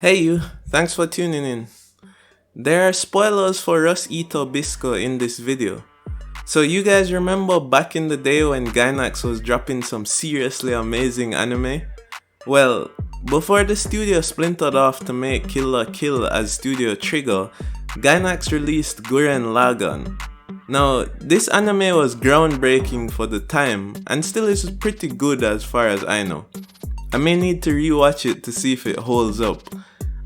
Hey you, thanks for tuning in. There are spoilers for RustEater Bisco in this video. So you guys remember back in the day when Gainax was dropping some seriously amazing anime? Well, before the studio splintered off to make Kill la Kill as Studio Trigger, Gainax released Gurren Lagann. Now, this anime was groundbreaking for the time and still is pretty good as far as I know. I may need to rewatch it to see if it holds up.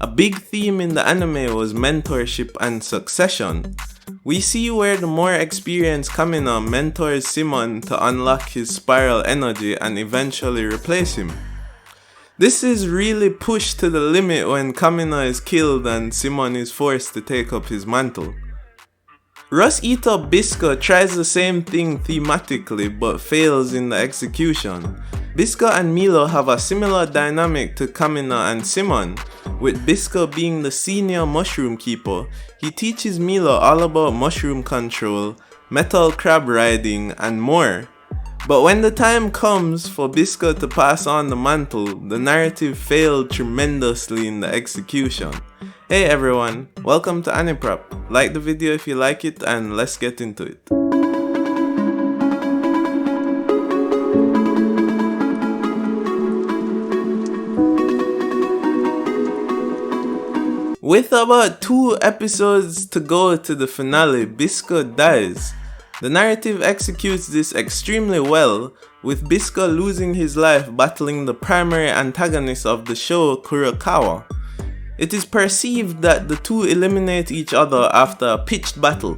A big theme in the anime was mentorship and succession. We see where the more experienced Kamina mentors Simon to unlock his spiral energy and eventually replace him. This is really pushed to the limit when Kamina is killed and Simon is forced to take up his mantle. RustEater Bisco tries the same thing thematically but fails in the execution. Bisco and Milo have a similar dynamic to Kamina and Simon. With Bisco being the senior mushroom keeper, he teaches Milo all about mushroom control, metal crab riding, and more. But when the time comes for Bisco to pass on the mantle, the narrative failed tremendously in the execution. Hey everyone, welcome to Aniprop. Like the video if you like it and let's get into it. With about 2 episodes to go to the finale, Bisco dies. The narrative executes this extremely well, with Bisco losing his life battling the primary antagonist of the show, Kurokawa. It is perceived that the two eliminate each other after a pitched battle.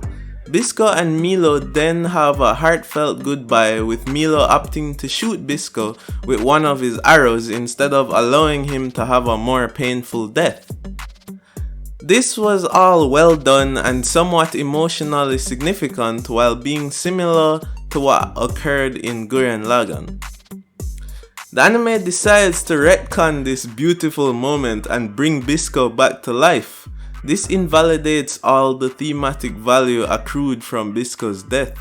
Bisco and Milo then have a heartfelt goodbye, with Milo opting to shoot Bisco with one of his arrows instead of allowing him to have a more painful death. This was all well done and somewhat emotionally significant while being similar to what occurred in Gurren Lagann. The anime decides to retcon this beautiful moment and bring Bisco back to life. This invalidates all the thematic value accrued from Bisco's death.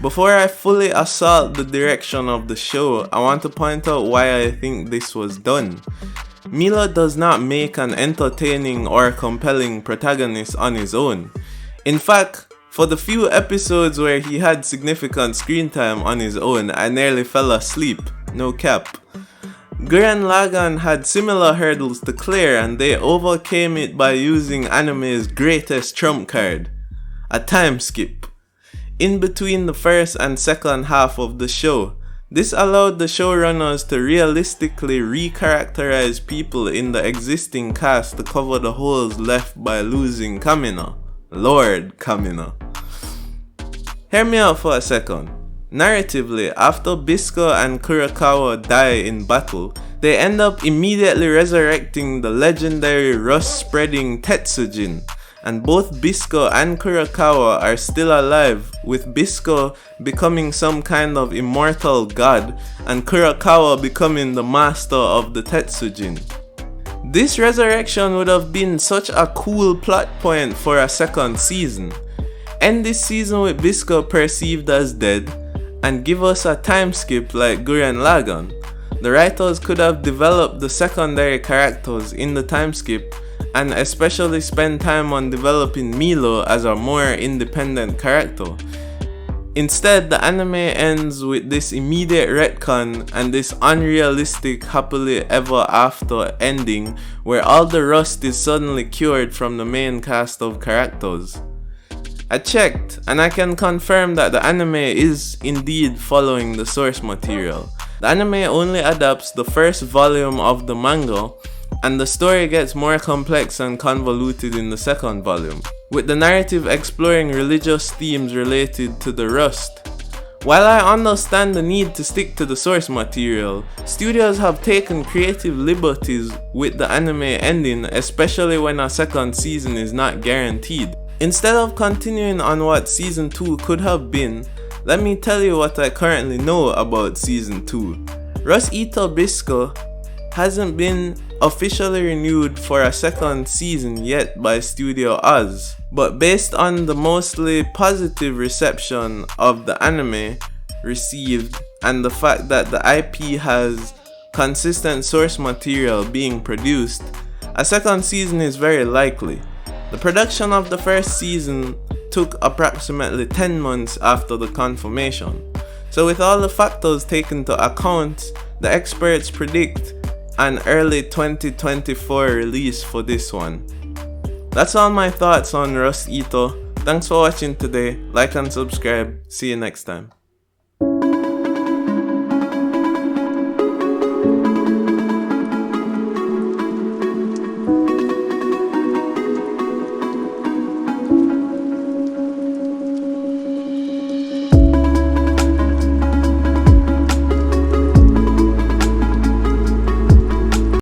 Before I fully assault the direction of the show, I want to point out why I think this was done. Milo does not make an entertaining or compelling protagonist on his own. In fact, for the few episodes where he had significant screen time on his own, I nearly fell asleep, no cap. Gurren Lagann had similar hurdles to clear and they overcame it by using anime's greatest trump card, a time skip, in between the first and second half of the show. This allowed the showrunners to realistically recharacterize people in the existing cast to cover the holes left by losing Kamina. Lord Kamina. Hear me out for a second. Narratively, after Bisco and Kurokawa die in battle, they end up immediately resurrecting the legendary rust-spreading Tetsujin. And both Bisco and Kurokawa are still alive, with Bisco becoming some kind of immortal god and Kurokawa becoming the master of the Tetsujin. This resurrection would have been such a cool plot point for a second season. End this season with Bisco perceived as dead and give us a time skip like Gurren Lagann. The writers could have developed the secondary characters in the time skip and especially spend time on developing Milo as a more independent character. Instead, the anime ends with this immediate retcon and this unrealistic happily ever after ending where all the rust is suddenly cured from the main cast of characters. I checked and I can confirm that the anime is indeed following the source material. The anime only adapts the first volume of the manga, and the story gets more complex and convoluted in the second volume, with the narrative exploring religious themes related to the rust. While I understand the need to stick to the source material, studios have taken creative liberties with the anime ending, especially when a second season is not guaranteed. Instead of continuing on what season 2 could have been, let me tell you what I currently know about season 2. RustEater Bisco hasn't been officially renewed for a second season yet by Studio Oz, but based on the mostly positive reception of the anime received and the fact that the IP has consistent source material being produced, a second season is very likely. The production of the first season took approximately 10 months after the confirmation. So with all the factors taken into account, the experts predict an early 2024 release for this one. That's all my thoughts on RustEater. Thanks for watching today. Like and subscribe. See you next time.